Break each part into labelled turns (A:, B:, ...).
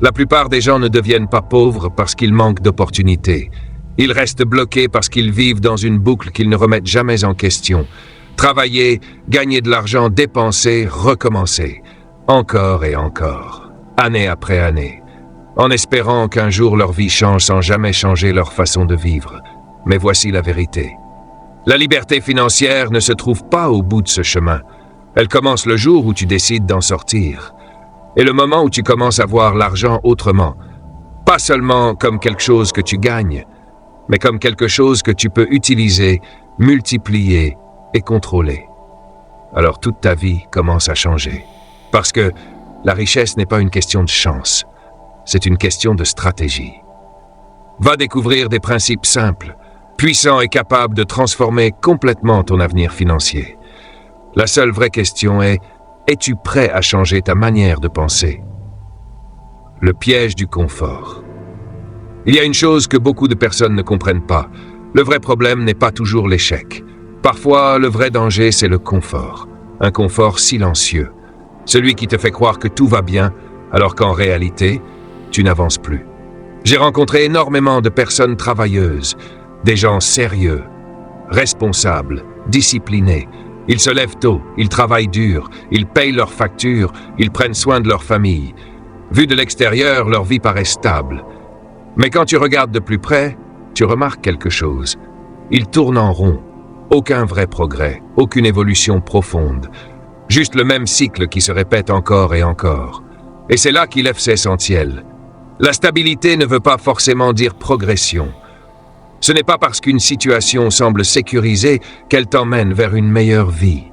A: La plupart des gens ne deviennent pas pauvres parce qu'ils manquent d'opportunités. Ils restent bloqués parce qu'ils vivent dans une boucle qu'ils ne remettent jamais en question. Travailler, gagner de l'argent, dépenser, recommencer. Encore et encore. Année après année. En espérant qu'un jour leur vie change sans jamais changer leur façon de vivre. Mais voici la vérité. La liberté financière ne se trouve pas au bout de ce chemin. Elle commence le jour où tu décides d'en sortir. Et le moment où tu commences à voir l'argent autrement. Pas seulement comme quelque chose que tu gagnes, mais comme quelque chose que tu peux utiliser, multiplier et contrôler. Alors toute ta vie commence à changer. Parce que la richesse n'est pas une question de chance, c'est une question de stratégie. Va découvrir des principes simples, puissants et capables de transformer complètement ton avenir financier. La seule vraie question est, es-tu prêt à changer ta manière de penser? Le piège du confort. Il y a une chose que beaucoup de personnes ne comprennent pas. Le vrai problème n'est pas toujours l'échec. Parfois, le vrai danger, c'est le confort. Un confort silencieux. Celui qui te fait croire que tout va bien, alors qu'en réalité, tu n'avances plus. J'ai rencontré énormément de personnes travailleuses, des gens sérieux, responsables, disciplinés. Ils se lèvent tôt, ils travaillent dur, ils payent leurs factures, ils prennent soin de leur famille. Vu de l'extérieur, leur vie paraît stable. Mais quand tu regardes de plus près, tu remarques quelque chose. Ils tournent en rond. Aucun vrai progrès, aucune évolution profonde. Juste le même cycle qui se répète encore et encore. Et c'est là qu'il est essentiel. La stabilité ne veut pas forcément dire progression. Ce n'est pas parce qu'une situation semble sécurisée qu'elle t'emmène vers une meilleure vie.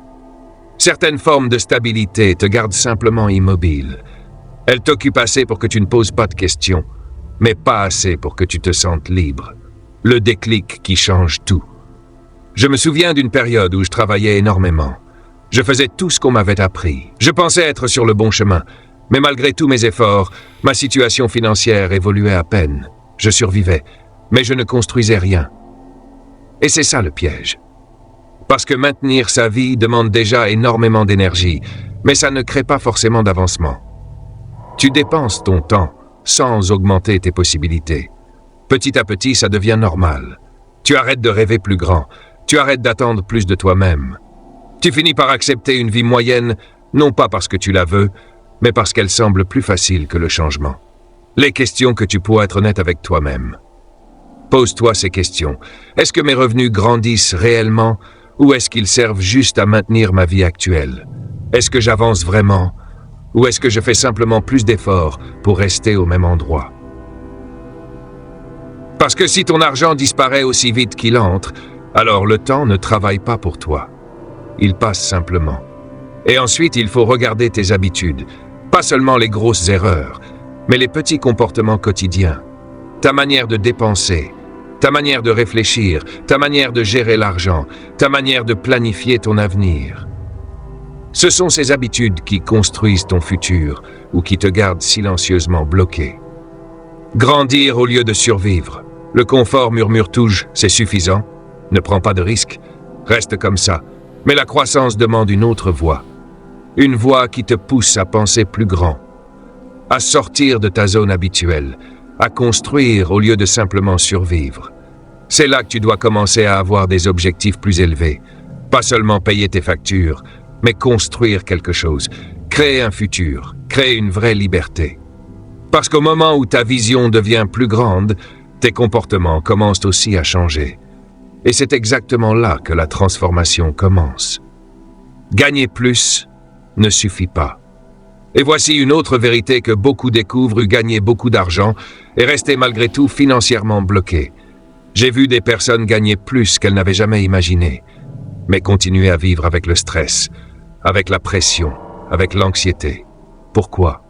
A: Certaines formes de stabilité te gardent simplement immobile. Elles t'occupent assez pour que tu ne poses pas de questions, mais pas assez pour que tu te sentes libre. Le déclic qui change tout. Je me souviens d'une période où je travaillais énormément. Je faisais tout ce qu'on m'avait appris. Je pensais être sur le bon chemin, mais malgré tous mes efforts, ma situation financière évoluait à peine. Je survivais, mais je ne construisais rien. Et c'est ça le piège. Parce que maintenir sa vie demande déjà énormément d'énergie, mais ça ne crée pas forcément d'avancement. Tu dépenses ton temps sans augmenter tes possibilités. Petit à petit, ça devient normal. Tu arrêtes de rêver plus grand. Tu arrêtes d'attendre plus de toi-même. Tu finis par accepter une vie moyenne, non pas parce que tu la veux, mais parce qu'elle semble plus facile que le changement. Les questions que tu pourras être honnête avec toi-même. Pose-toi ces questions. Est-ce que mes revenus grandissent réellement ou est-ce qu'ils servent juste à maintenir ma vie actuelle? Est-ce que j'avance vraiment ou est-ce que je fais simplement plus d'efforts pour rester au même endroit? Parce que si ton argent disparaît aussi vite qu'il entre, alors le temps ne travaille pas pour toi. Il passe simplement. Et ensuite, il faut regarder tes habitudes. Pas seulement les grosses erreurs, mais les petits comportements quotidiens. Ta manière de dépenser, ta manière de réfléchir, ta manière de gérer l'argent, ta manière de planifier ton avenir. Ce sont ces habitudes qui construisent ton futur ou qui te gardent silencieusement bloqué. Grandir au lieu de survivre. Le confort murmure-touge, c'est suffisant. Ne prends pas de risques. Reste comme ça. Mais la croissance demande une autre voie. Une voie qui te pousse à penser plus grand. À sortir de ta zone habituelle. À construire au lieu de simplement survivre. C'est là que tu dois commencer à avoir des objectifs plus élevés. Pas seulement payer tes factures, mais construire quelque chose. Créer un futur. Créer une vraie liberté. Parce qu'au moment où ta vision devient plus grande, tes comportements commencent aussi à changer. Et c'est exactement là que la transformation commence. Gagner plus ne suffit pas. Et voici une autre vérité que beaucoup découvrent: gagner beaucoup d'argent et rester malgré tout financièrement bloqué. J'ai vu des personnes gagner plus qu'elles n'avaient jamais imaginé, mais continuer à vivre avec le stress, avec la pression, avec l'anxiété. Pourquoi?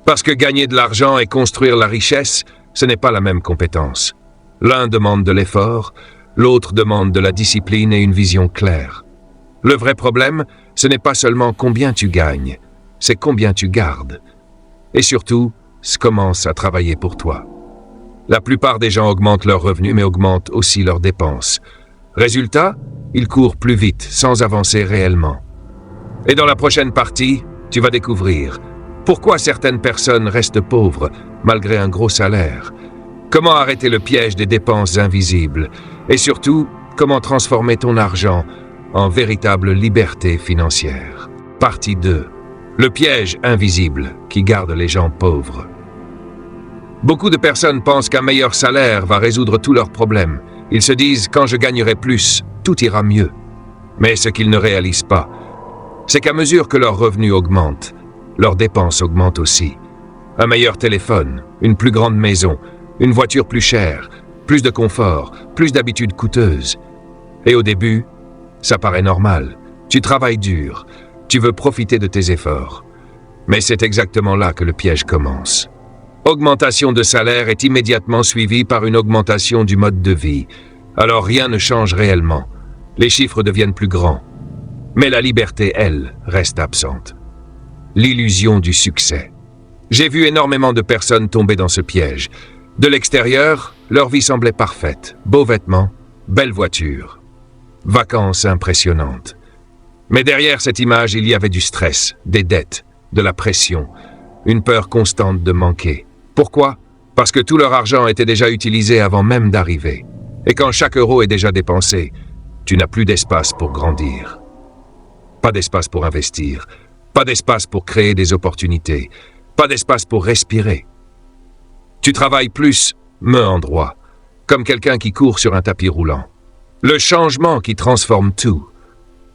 A: Parce que gagner de l'argent et construire la richesse, ce n'est pas la même compétence. L'un demande de l'effort, l'autre demande de la discipline et une vision claire. Le vrai problème, ce n'est pas seulement combien tu gagnes, c'est combien tu gardes. Et surtout, commence à travailler pour toi. La plupart des gens augmentent leurs revenus mais augmentent aussi leurs dépenses. Résultat, ils courent plus vite sans avancer réellement. Et dans la prochaine partie, tu vas découvrir Pourquoi certaines personnes restent pauvres malgré un gros salaire? Comment arrêter le piège des dépenses invisibles? Et surtout, comment transformer ton argent en véritable liberté financière? Partie 2. Le piège invisible qui garde les gens pauvres. Beaucoup de personnes pensent qu'un meilleur salaire va résoudre tous leurs problèmes. Ils se disent « quand je gagnerai plus, tout ira mieux ». Mais ce qu'ils ne réalisent pas, c'est qu'à mesure que leurs revenus augmentent, leurs dépenses augmentent aussi. Un meilleur téléphone, une plus grande maison, une voiture plus chère, plus de confort, plus d'habitudes coûteuses. Et au début, ça paraît normal. Tu travailles dur, tu veux profiter de tes efforts. Mais c'est exactement là que le piège commence. Augmentation de salaire est immédiatement suivie par une augmentation du mode de vie. Alors rien ne change réellement. Les chiffres deviennent plus grands. Mais la liberté, elle, reste absente. L'illusion du succès. J'ai vu énormément de personnes tomber dans ce piège. De l'extérieur, leur vie semblait parfaite. Beaux vêtements, belle voiture, vacances impressionnantes. Mais derrière cette image, il y avait du stress, des dettes, de la pression, une peur constante de manquer. Pourquoi? Parce que tout leur argent était déjà utilisé avant même d'arriver. Et quand chaque euro est déjà dépensé, tu n'as plus d'espace pour grandir. Pas d'espace pour investir, pas d'espace pour créer des opportunités, pas d'espace pour respirer. Tu travailles plus, main en droit, comme quelqu'un qui court sur un tapis roulant. Le changement qui transforme tout.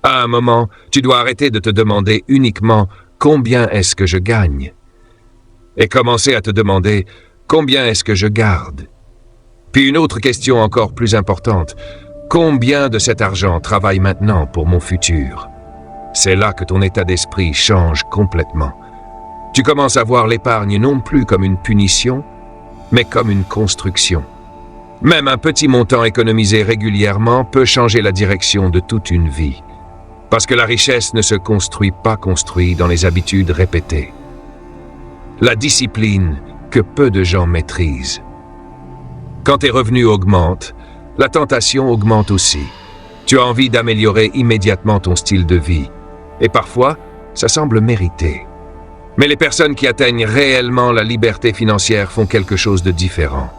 A: À un moment, tu dois arrêter de te demander uniquement combien est-ce que je gagne et commencer à te demander combien est-ce que je garde. Puis une autre question encore plus importante, combien de cet argent travaille maintenant pour mon futur? C'est là que ton état d'esprit change complètement. Tu commences à voir l'épargne non plus comme une punition, mais comme une construction. Même un petit montant économisé régulièrement peut changer la direction de toute une vie. Parce que la richesse ne se construit pas dans les habitudes répétées. La discipline que peu de gens maîtrisent. Quand tes revenus augmentent, la tentation augmente aussi. Tu as envie d'améliorer immédiatement ton style de vie. Et parfois, ça semble mérité. Mais les personnes qui atteignent réellement la liberté financière font quelque chose de différent.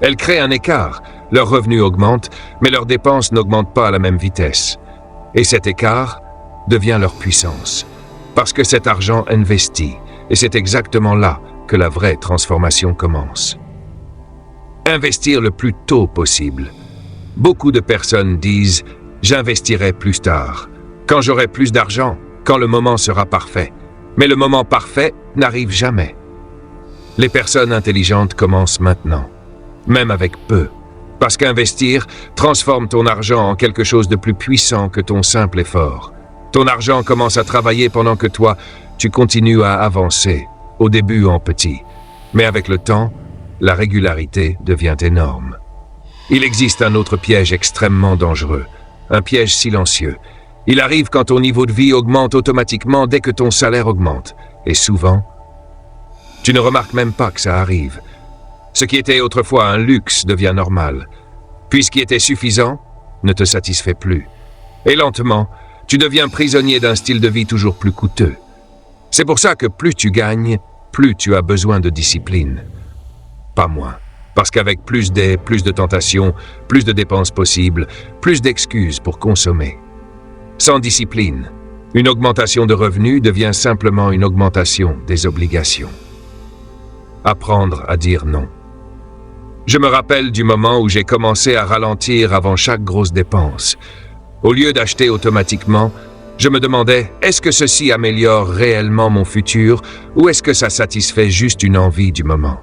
A: Elles créent un écart. Leurs revenus augmentent, mais leurs dépenses n'augmentent pas à la même vitesse. Et cet écart devient leur puissance. Parce que cet argent investit. Et c'est exactement là que la vraie transformation commence. Investir le plus tôt possible. Beaucoup de personnes disent « j'investirai plus tard », quand j'aurai plus d'argent, quand le moment sera parfait. Mais le moment parfait n'arrive jamais. Les personnes intelligentes commencent maintenant, même avec peu. Parce qu'investir transforme ton argent en quelque chose de plus puissant que ton simple effort. Ton argent commence à travailler pendant que toi, tu continues à avancer, au début en petit. Mais avec le temps, la régularité devient énorme. Il existe un autre piège extrêmement dangereux, un piège silencieux. Il arrive quand ton niveau de vie augmente automatiquement dès que ton salaire augmente. Et souvent, tu ne remarques même pas que ça arrive. Ce qui était autrefois un luxe devient normal. Puis ce qui était suffisant ne te satisfait plus. Et lentement, tu deviens prisonnier d'un style de vie toujours plus coûteux. C'est pour ça que plus tu gagnes, plus tu as besoin de discipline. Pas moins. Parce qu'avec plus d'aide, plus de tentations, plus de dépenses possibles, plus d'excuses pour consommer. Sans discipline, une augmentation de revenus devient simplement une augmentation des obligations. Apprendre à dire non. Je me rappelle du moment où j'ai commencé à ralentir avant chaque grosse dépense. Au lieu d'acheter automatiquement, je me demandais, est-ce que ceci améliore réellement mon futur ou est-ce que ça satisfait juste une envie du moment?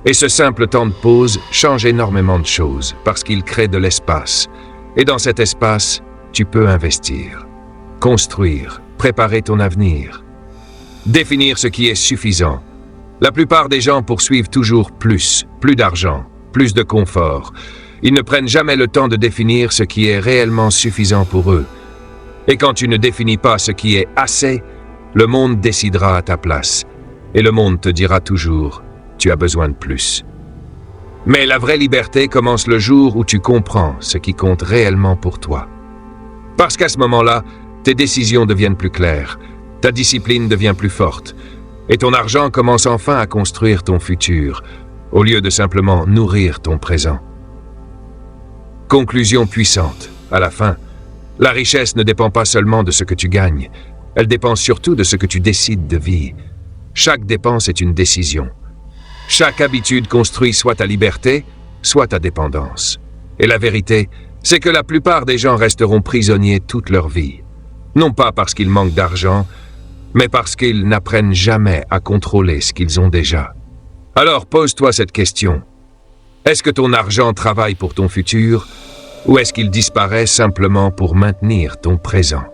A: Et ce simple temps de pause change énormément de choses parce qu'il crée de l'espace. Et dans cet espace, tu peux investir, construire, préparer ton avenir, définir ce qui est suffisant. La plupart des gens poursuivent toujours plus d'argent, plus de confort. Ils ne prennent jamais le temps de définir ce qui est réellement suffisant pour eux. Et quand tu ne définis pas ce qui est assez, le monde décidera à ta place. Et le monde te dira toujours, tu as besoin de plus. Mais la vraie liberté commence le jour où tu comprends ce qui compte réellement pour toi. Parce qu'à ce moment-là, tes décisions deviennent plus claires. ta discipline devient plus forte, et ton argent commence enfin à construire ton futur, au lieu de simplement nourrir ton présent. Conclusion puissante. À la fin, la richesse ne dépend pas seulement de ce que tu gagnes, elle dépend surtout de ce que tu décides de vie. Chaque dépense est une décision. Chaque habitude construit soit ta liberté, soit ta dépendance. Et la vérité, c'est que la plupart des gens resteront prisonniers toute leur vie. Non pas parce qu'ils manquent d'argent, mais parce qu'ils n'apprennent jamais à contrôler ce qu'ils ont déjà. Alors pose-toi cette question. Est-ce que ton argent travaille pour ton futur, ou est-ce qu'il disparaît simplement pour maintenir ton présent ?